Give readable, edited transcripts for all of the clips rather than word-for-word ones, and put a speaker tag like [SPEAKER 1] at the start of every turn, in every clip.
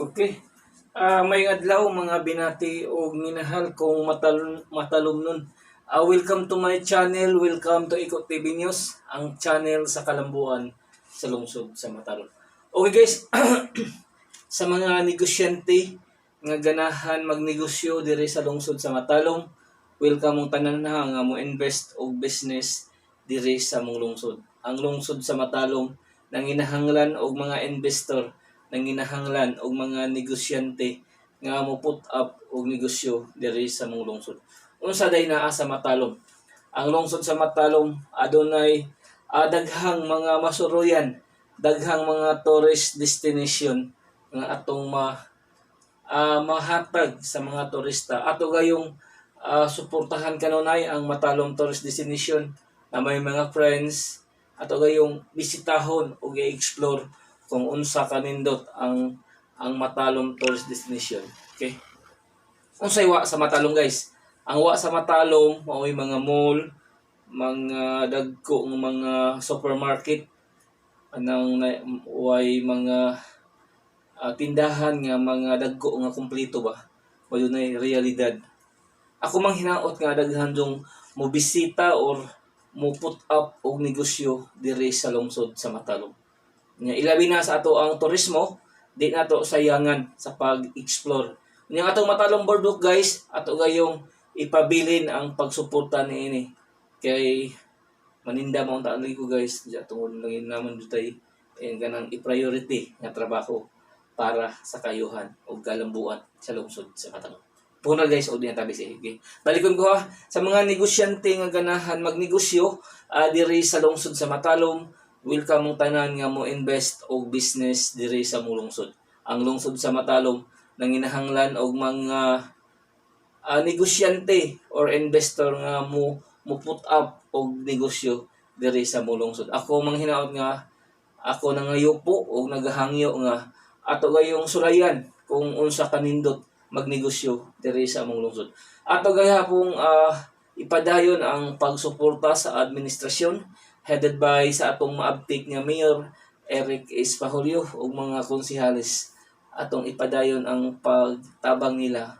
[SPEAKER 1] Okay. May adlaw mga binati o minahal kong matalumnon. Welcome to my channel. Welcome to Ikot TV News, ang channel sa kalambuan sa lungsod sa Matalom. Okay guys, sa mga negosyante nga ganahan magnegosyo diri sa lungsod sa Matalom, welcome mong tanan na nga mo invest og business diri sa mong lungsod. Ang lungsod sa Matalom nanginahanglan og mga investor, nanginahanglan og mga negosyante nga mo put up og negosyo diri sa mong lungsod. Unsa day naa sa Matalom? Ang lungsod sa Matalom adunay daghang mga masuroyan, daghang mga tourist destination nga atong mahatag sa mga turista. Ato gayong suportahan kanunay ang Matalom Tourist Destination na may mga friends, ato gayong bisitahon o i-explore kung unsa kanindot ang Matalom Tourist Destination. Okay? Unsay wa sa Matalom guys? Ang wa sa Matalom mao'y mga mall, mga dagko ng mga supermarket, anang way mga tindahan nga mga dagko nga kumpleto ba. Mayunay realidad. Ako mang hinaot nga daghan dong mo bisita or mo put up og negosyo diri sa lungsod sa Matalom. Nya ilabi na sa ato ang turismo, di nato sayangan sa pag-explore. Nya atong Matalom Boardwalk guys, ato gayong ipabilin ang pagsuporta niini. Kay maninda mo ta ko guys, diya tungod lang naman dutay ganang i-priority nga trabaho para sa kayuhan o galambuan sa lungsod sa Matalom. Puna guys, o din tabi sige. Balikon ko sa mga negosyante nga ganahan magnegosyo diri sa lungsod sa Matalom, welcome mong tanan nga mo invest og business diri sa mong lungsod. Ang lungsod sa Matalom nanginahanglan og mga negosyante or investor nga mo put up og negosyo diri sa mong lungsod. Ako mang hinaot nga ako nangayupo og nagahangyo nga ato gayong sulayan kung unsa kanindot magnegosyo diri sa among lungsod. Ato gayapong ipadayon ang pagsuporta sa administrasyon headed by sa atong maabtik nga Mayor Eric Espahulio ug mga konsehalis. Atong ipadayon ang pagtabang nila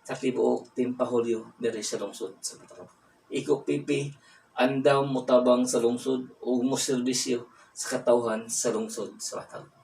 [SPEAKER 1] sa tibuok Team Pahulio diri sa lungsod sa Matalom. Iko pipi andam motabang sa lungsod ug mo serbisyo sa katawhan sa lungsod sa Matalom.